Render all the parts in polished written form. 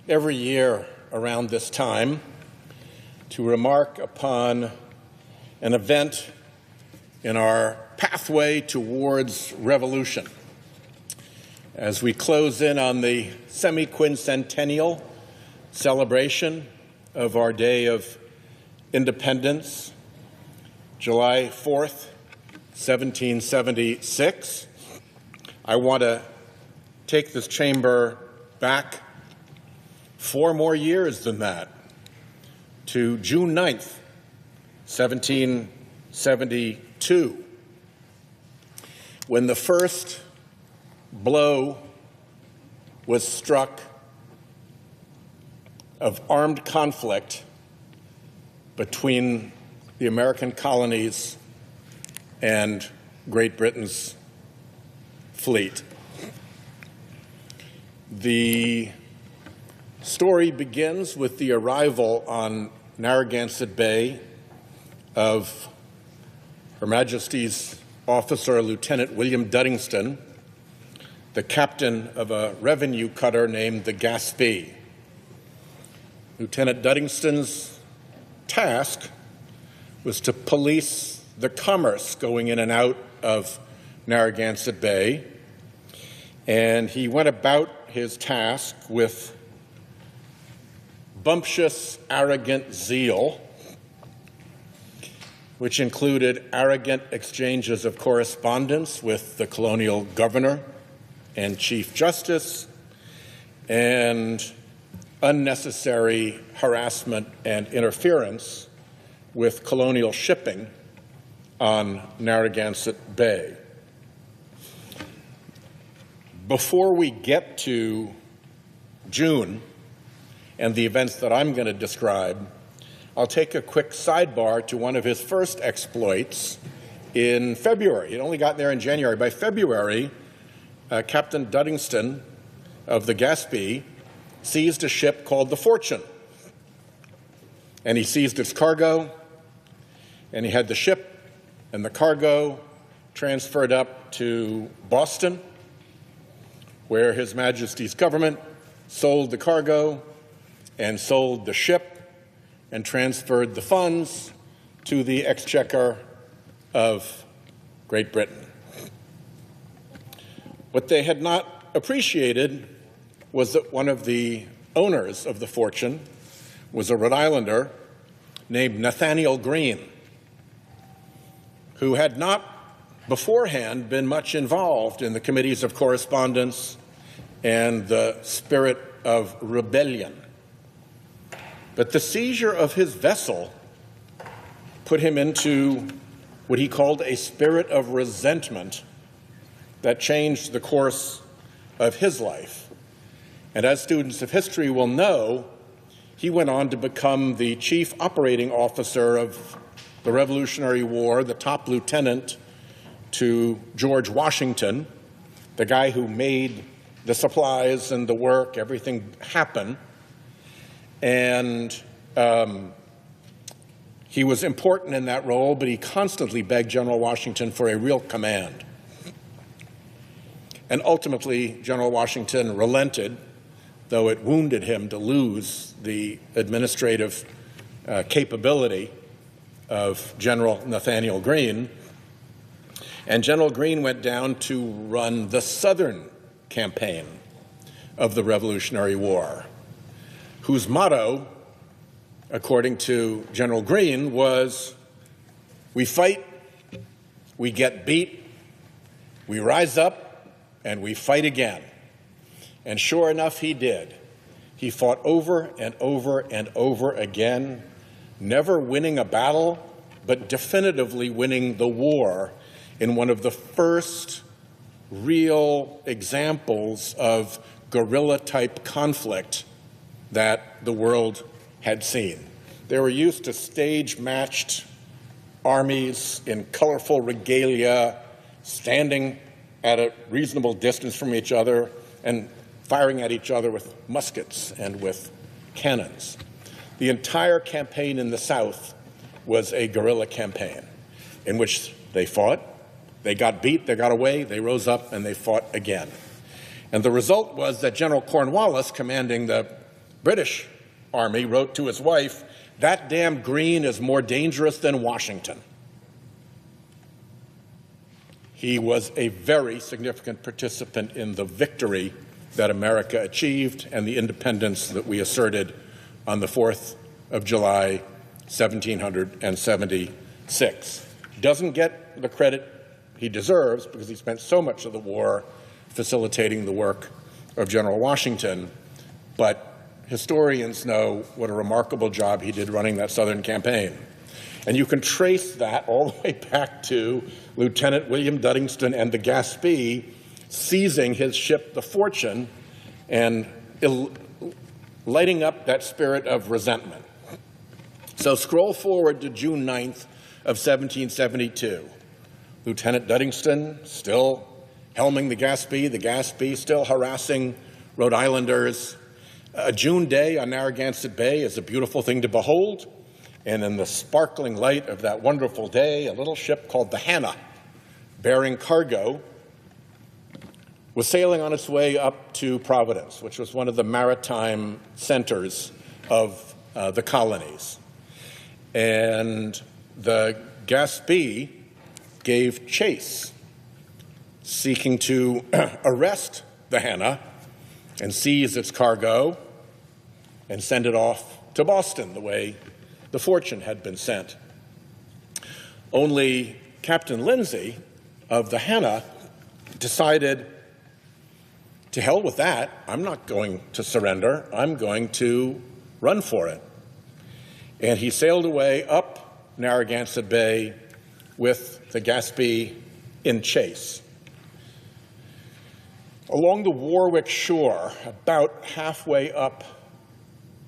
every year around this time to remark upon an event in our pathway towards revolution. As we close in on the semi-quincentennial celebration of our Day of Independence, July 4th, 1776, I want to take this chamber back 4 more years than that, to June 9th, 1772, when the first blow was struck of armed conflict between the American colonies and Great Britain's fleet. The story begins with the arrival on Narragansett Bay of Her Majesty's officer, Lieutenant William Duddingston, the captain of a revenue cutter named the Gaspee. Lieutenant Duddingston's task was to police the commerce going in and out of Narragansett Bay, and he went about his task with bumptious, arrogant zeal, which included arrogant exchanges of correspondence with the colonial governor and Chief Justice, and unnecessary harassment and interference with colonial shipping on Narragansett Bay. Before we get to June and the events that I'm going to describe, I'll take a quick sidebar to one of his first exploits in February. He'd only gotten there in January. By February, Captain Duddingston of the Gaspee seized a ship called the Fortune. And he seized its cargo, and he had the ship and the cargo transferred up to Boston, where His Majesty's government sold the cargo and sold the ship and transferred the funds to the exchequer of Great Britain. What they had not appreciated was that one of the owners of the Fortune was a Rhode Islander named Nathanael Greene, who had not beforehand been much involved in the committees of correspondence and the spirit of rebellion. But the seizure of his vessel put him into what he called a spirit of resentment that changed the course of his life. And as students of history will know, he went on to become the chief operating officer of the Revolutionary War, the top lieutenant to George Washington, the guy who made the supplies and the work, everything happen. And he was important in that role, but he constantly begged General Washington for a real command. And ultimately, General Washington relented, though it wounded him to lose the administrative capability of General Nathanael Greene. And General Greene went down to run the Southern campaign of the Revolutionary War, whose motto, according to General Greene, was, "We fight, we get beat, we rise up, and we fight again." And sure enough, he did. He fought over and over and over again, never winning a battle, but definitively winning the war in one of the first real examples of guerrilla-type conflict that the world had seen. They were used to stage-matched armies in colorful regalia, standing at a reasonable distance from each other and firing at each other with muskets and with cannons. The entire campaign in the South was a guerrilla campaign in which they fought, they got beat, they got away, they rose up, and they fought again. And the result was that General Cornwallis, commanding the British Army wrote to his wife, "That damn Greene is more dangerous than Washington." He was a very significant participant in the victory that America achieved and the independence that we asserted on the 4th of July, 1776. Doesn't get the credit he deserves because he spent so much of the war facilitating the work of General Washington, but historians know what a remarkable job he did running that Southern campaign. And you can trace that all the way back to Lieutenant William Duddingston and the Gaspee seizing his ship, the Fortune, and lighting up that spirit of resentment. So scroll forward to June 9th of 1772. Lieutenant Duddingston still helming the Gaspee still harassing Rhode Islanders. A June day on Narragansett Bay is a beautiful thing to behold, and in the sparkling light of that wonderful day, a little ship called the Hannah, bearing cargo, was sailing on its way up to Providence, which was one of the maritime centers of the colonies. And the Gaspee gave chase, seeking to arrest the Hannah and seize its cargo and send it off to Boston the way the Fortune had been sent. Only Captain Lindsay of the Hannah decided, to hell with that, I'm not going to surrender, I'm going to run for it. And he sailed away up Narragansett Bay with the Gaspee in chase. Along the Warwick shore, about halfway up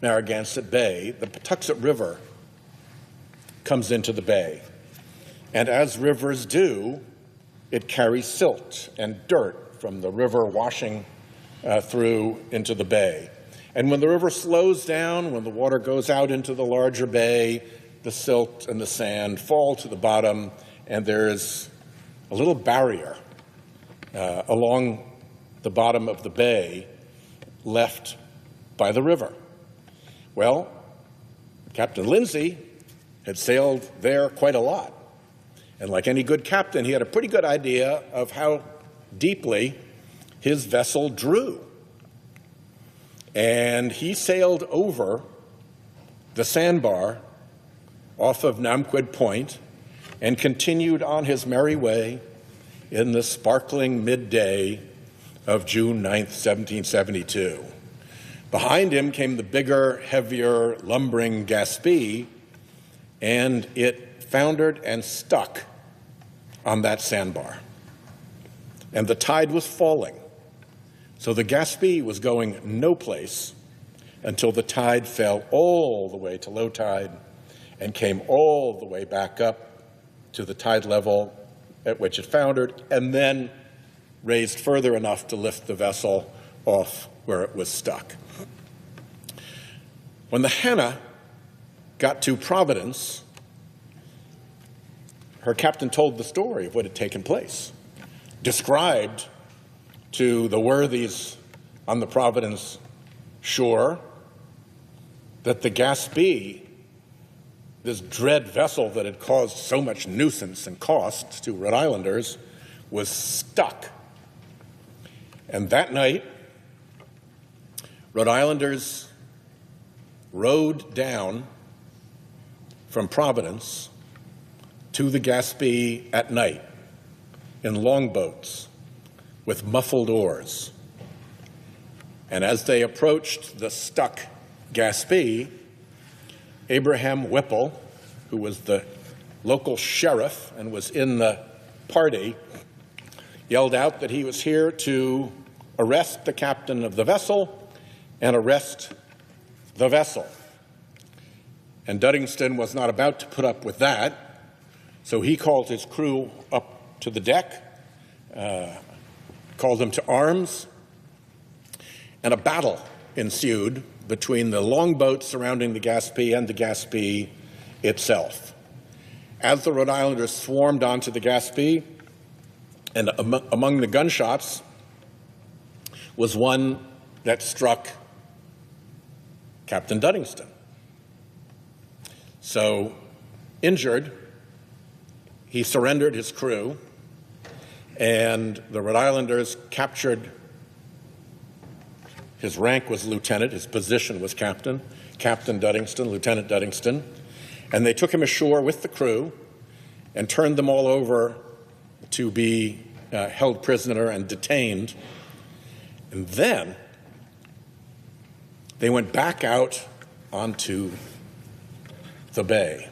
Narragansett Bay, the Patuxent River comes into the bay. And as rivers do, it carries silt and dirt from the river washing through into the bay. And when the river slows down, when the water goes out into the larger bay, the silt and the sand fall to the bottom, and there is a little barrier along the bottom of the bay left by the river. Well, Captain Lindsay had sailed there quite a lot. And like any good captain, he had a pretty good idea of how deeply his vessel drew. And he sailed over the sandbar off of Namquid Point and continued on his merry way in the sparkling midday of June 9th, 1772. Behind him came the bigger, heavier, lumbering Gaspee, and it foundered and stuck on that sandbar. And the tide was falling. So the Gaspee was going no place until the tide fell all the way to low tide and came all the way back up to the tide level at which it foundered, and then raised further enough to lift the vessel off where it was stuck. When the Hannah got to Providence, her captain told the story of what had taken place, described to the worthies on the Providence shore that the Gaspee, this dread vessel that had caused so much nuisance and cost to Rhode Islanders, was stuck. And that night, Rhode Islanders rowed down from Providence to the Gaspee at night in longboats with muffled oars. And as they approached the stuck Gaspee, Abraham Whipple, who was the local sheriff and was in the party, yelled out that he was here to arrest the captain of the vessel and arrest the vessel. And Duddingston was not about to put up with that, so he called his crew up to the deck, called them to arms, and a battle ensued between the longboats surrounding the Gaspee and the Gaspee itself. As the Rhode Islanders swarmed onto the Gaspee, and among the gunshots was one that struck Captain Duddingston. So, injured, he surrendered his crew, and the Rhode Islanders captured. His rank was lieutenant, his position was captain, Captain Duddingston, Lieutenant Duddingston, and they took him ashore with the crew and turned them all over to be held prisoner and detained. And then they went back out onto the bay,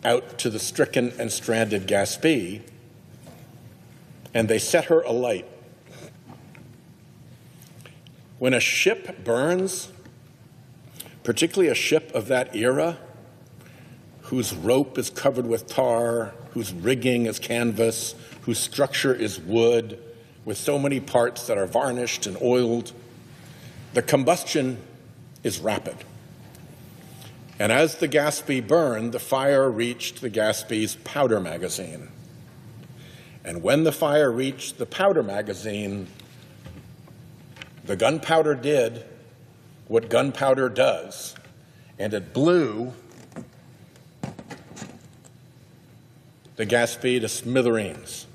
out to the stricken and stranded Gaspee, and they set her alight. When a ship burns, particularly a ship of that era, whose rope is covered with tar, whose rigging is canvas, whose structure is wood, with so many parts that are varnished and oiled, the combustion is rapid. And as the Gaspee burned, the fire reached the Gaspee's powder magazine. And when the fire reached the powder magazine, the gunpowder did what gunpowder does, and it blew the Gaspee to smithereens.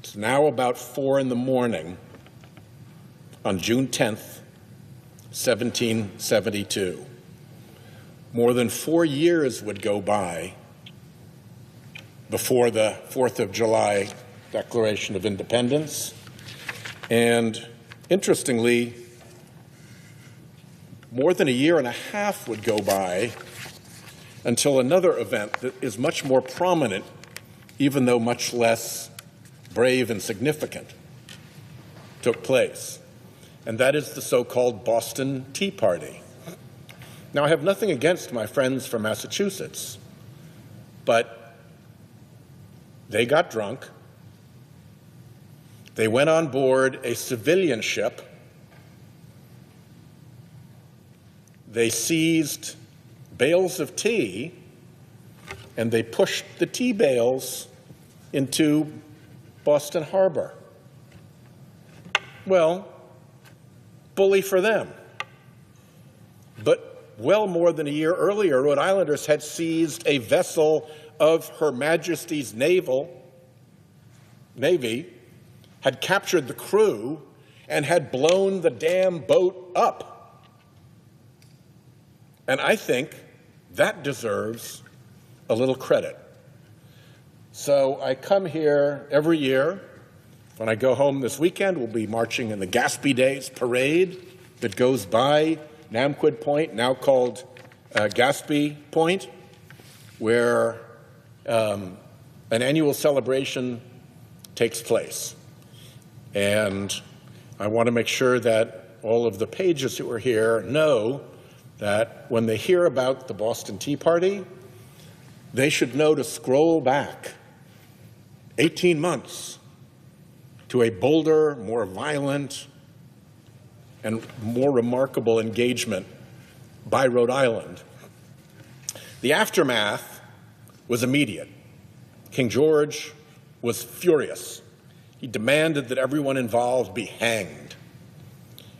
It's now about 4 in the morning on June 10th, 1772. More than 4 years would go by before the 4th of July Declaration of Independence. And interestingly, more than a year and a half would go by until another event that is much more prominent, even though much less brave and significant, took place. And that is the so-called Boston Tea Party. Now, I have nothing against my friends from Massachusetts, but they got drunk. They went on board a civilian ship. They seized bales of tea, and they pushed the tea bales into Boston Harbor. Well, bully for them. But well more than a year earlier, Rhode Islanders had seized a vessel of Her Majesty's Navy, had captured the crew, and had blown the damn boat up. And I think that deserves a little credit. So I come here every year. When I go home this weekend, we'll be marching in the Gaspee Days parade that goes by Namquid Point, now called Gaspee Point, where an annual celebration takes place. And I want to make sure that all of the pages who are here know that when they hear about the Boston Tea Party, they should know to scroll back 18 months to a bolder, more violent, and more remarkable engagement by Rhode Island. The aftermath was immediate. King George was furious. He demanded that everyone involved be hanged,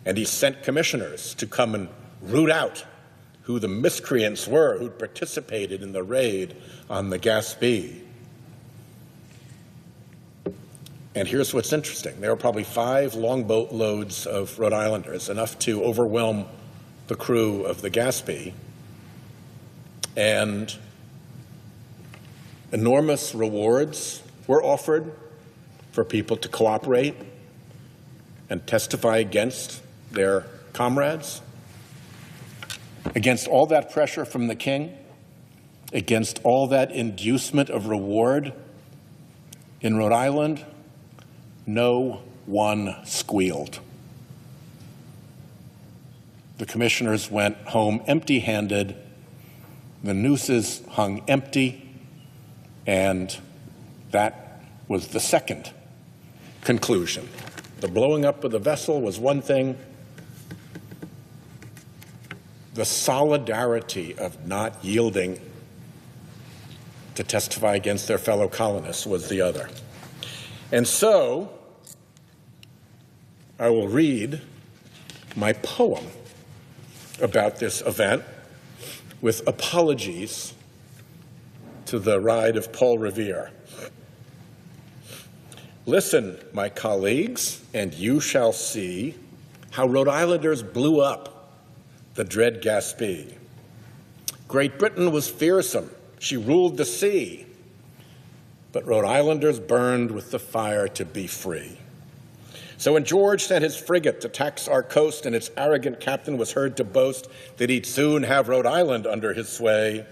and he sent commissioners to come and root out who the miscreants were who'd participated in the raid on the Gaspee. And here's what's interesting. There were probably 5 longboat loads of Rhode Islanders, enough to overwhelm the crew of the Gaspee. And enormous rewards were offered for people to cooperate and testify against their comrades. Against all that pressure from the king, against all that inducement of reward, in Rhode Island, no one squealed. The commissioners went home empty-handed, the nooses hung empty, and that was the second conclusion. The blowing up of the vessel was one thing. The solidarity of not yielding to testify against their fellow colonists was the other. And so I will read my poem about this event with apologies to the ride of Paul Revere. Listen, my colleagues, and you shall see how Rhode Islanders blew up the dread Gaspee. Great Britain was fearsome. She ruled the sea. But Rhode Islanders burned with the fire to be free. So when George sent his frigate to tax our coast and its arrogant captain was heard to boast that he'd soon have Rhode Island under his sway,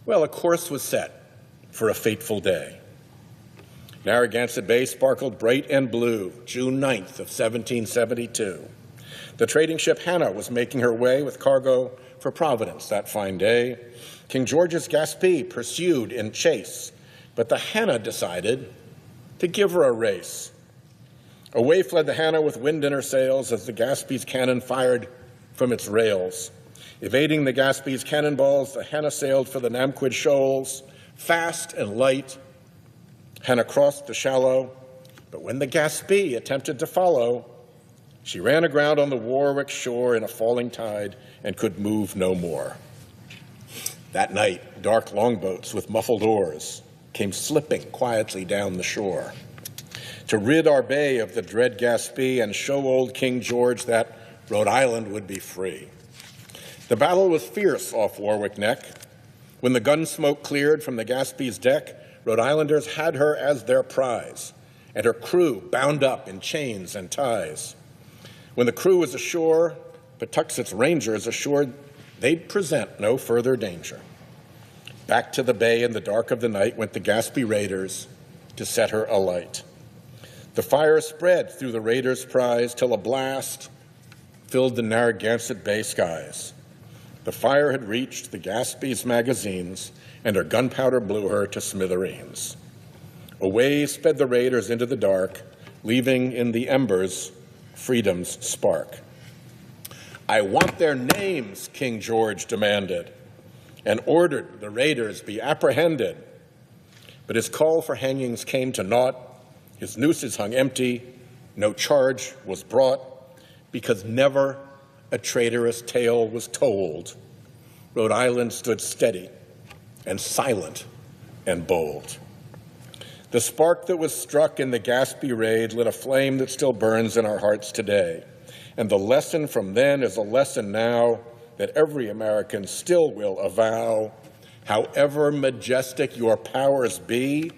well, a course was set for a fateful day. Narragansett Bay sparkled bright and blue, June 9th of 1772. The trading ship Hannah was making her way with cargo for Providence that fine day. King George's Gaspee pursued in chase, but the Hannah decided to give her a race. Away fled the Hannah with wind in her sails as the Gaspee's cannon fired from its rails. Evading the Gaspee's cannonballs, the Hannah sailed for the Namquid Shoals, fast and light. Hannah crossed the shallow, but when the Gaspee attempted to follow, she ran aground on the Warwick shore in a falling tide and could move no more. That night, dark longboats with muffled oars came slipping quietly down the shore to rid our bay of the dread Gaspee and show old King George that Rhode Island would be free. The battle was fierce off Warwick Neck. When the gun smoke cleared from the Gaspee's deck, Rhode Islanders had her as their prize, and her crew bound up in chains and ties. When the crew was ashore, Patuxent's Rangers assured they'd present no further danger. Back to the bay in the dark of the night went the Gaspee raiders to set her alight. The fire spread through the raiders' prize till a blast filled the Narragansett Bay skies. The fire had reached the Gaspee's magazines, and her gunpowder blew her to smithereens. Away sped the raiders into the dark, leaving in the embers freedom's spark. I want their names, King George demanded, and ordered the raiders be apprehended. But his call for hangings came to naught. His nooses hung empty. No charge was brought, because never a traitorous tale was told. Rhode Island stood steady and silent and bold. The spark that was struck in the Gaspee raid lit a flame that still burns in our hearts today. And the lesson from then is a lesson now that every American still will avow. However majestic your powers be,